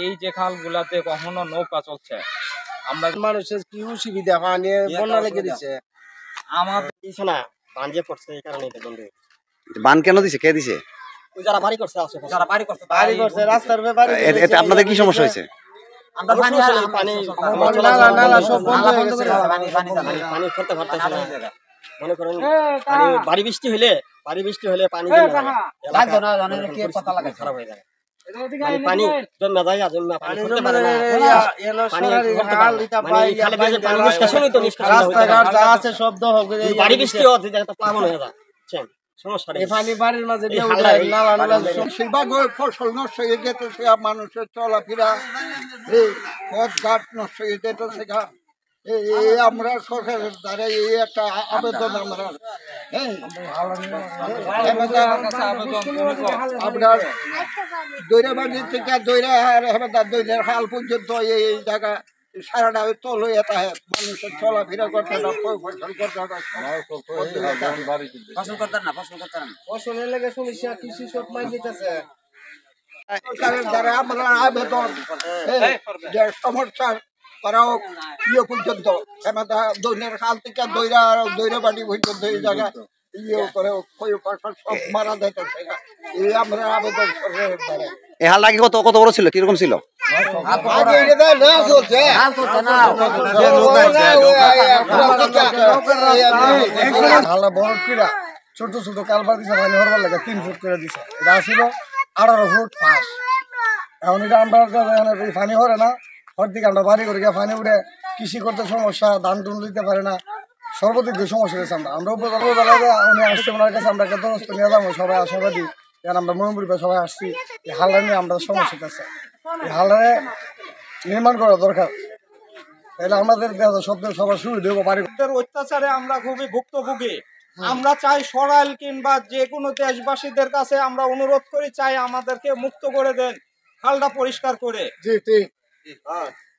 এই যে খালগুলাতে কখনো নৌকা চলছে, আমরা মানুষের কি অসুবিধা পানি বন্যা লেগে দিচ্ছে আমাদের না বান যে পড়ছে এই কারণে এটা বন্ধ বান কেন দিছে, কে দিছে? যারা বাড়ি করছে আশেপাশে যারা বাড়ি করছে বাড়ি করছে রাস্তার ব্যাপারে এতে আপনাদের কি সমস্যা হয়েছে? আমরা পানি পানি নালা সব বন্ধ হয়ে গেছে পানি করতে পারতেছে না। মনে করেন পানি বাড়ি বৃষ্টি হলে পানি খারাপ হয়ে যায় পানি জমে যায় পানি করতে পারে না রাস্তাঘাট যা আছে সব বাড়ি বৃষ্টি প্লাবন হয়ে যায় ফসল নষ্ট হয়ে যেতেছে, মানুষের চলাফেরা পথ ঘাট নষ্ট হয়ে যেতেছে। আমরা সরকারের দ্বারা এই একটা আবেদন আমরা আপনার দৈরাবাড়ি থেকে দৈরের হাল পর্যন্ত এই জায়গা সারাটা তল হয়ে থাকে, মানুষের চলাফেরা করতে না, ফসল করতে ফসলের লেগে সমস্যা কৃষি সব মাই যেতেছে সরকারের দ্বারা আমরা আবেদন যে সমস্যার তারাও ইয়ে পর্যন্ত দৈনের হাল থেকে দৈরাবাড়ি পর্যন্ত এই জায়গা ইয়ে করে ফসল সব মারা যাইতেছে। এই আমরা আবেদন সরকারের দ্বারা। এই হালটা আগে কত বড় ছিল, কিরকম ছিল? ছোট ছোট কালবার দিছে পানি হরবার লাগে 3 ফুট করে দিছে, এটা ছিল 18 ফুট ফাঁস। এখন এটা আমরা পানি হরে না, হর দিকে আমরা বাড়ি করে গিয়ে পানি উঠে কৃষি করতে সমস্যা, ধান টুন দিতে পারে না, সর্বদিক দিয়ে সমস্যা হয়েছে। আমরা উপজেলায় উনি আসছে, ওনার কাছে আমরা একটা দরস্ত নিয়ে যাবো, সবাই আশাবাদী। আমরা ময়মপুরি সবাই আসছি, এই হালটা নিয়ে আমরা সমস্যা আছে, এই হালটারে নির্মাণ করা দরকার, তাহলে আমাদের সবার সুবিধা হবো। বাড়ির অত্যাচারে আমরা খুবই ভুক্তভোগী। আমরা চাই সরাইল কিংবা যে কোনো দেশবাসীদের কাছে আমরা অনুরোধ করি, চাই আমাদেরকে মুক্ত করে দেন, খালটা পরিষ্কার করে। জি ঠিক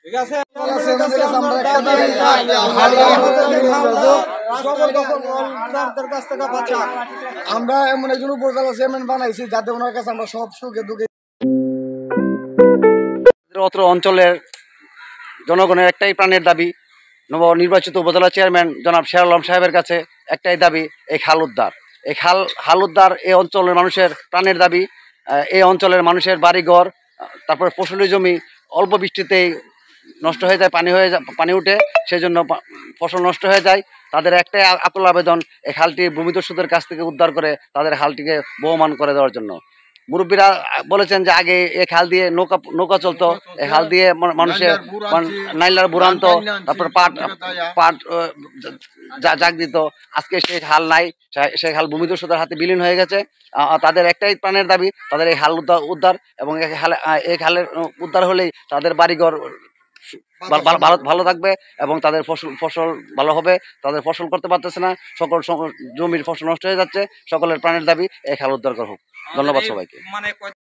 ঠিক আছে, আমরা এমন একজন উপজেলা চেয়ারম্যান বানাইছি যাতে ওনার কাছে আমরা সব সুখে দুঃখে। অত্র অঞ্চলের জনগণের একটাই প্রাণের দাবি, নবনির্বাচিত উপজেলা চেয়ারম্যান জনাব শের আলম সাহেবের কাছে একটাই দাবি, এই খাল উদ্ধার। এই খাল উদ্ধার এই অঞ্চলের মানুষের প্রাণের দাবি। এই অঞ্চলের মানুষের বাড়িঘর, তারপরে ফসলি জমি অল্প বৃষ্টিতেই নষ্ট হয়ে যায়, পানি উঠে, সেই জন্য ফসল নষ্ট হয়ে যায়। তাদের একটাই আকুল আবেদন, এই খালটি ভূমিদস্যুদের কাছ থেকে উদ্ধার করে তাদের খালটিকে বহমান করে দেওয়ার জন্য। মুরব্বীরা বলেছেন যে আগে এই খাল দিয়ে নৌকা চলতো, এই খাল দিয়ে মানুষের নাইলার বুড়ান্ত, তারপর পাট জাগ দিত। আজকে সেই খাল নাই, সেই খাল ভূমিদস্যুদের হাতে বিলীন হয়ে গেছে। তাদের একটাই প্রাণের দাবি, তাদের এই খাল উদ্ধার, এবং এই খালের উদ্ধার হলেই তাদের বাড়িঘর ভালো থাকবে এবং তাদের ফসল ভালো হবে। তাদের ফসল করতে পারতেছে না, সকল জমির ফসল নষ্ট হয়ে যাচ্ছে। সকলের প্রাণের দাবি এই খাল উদ্ধার করা হোক। ধন্যবাদ সবাইকে।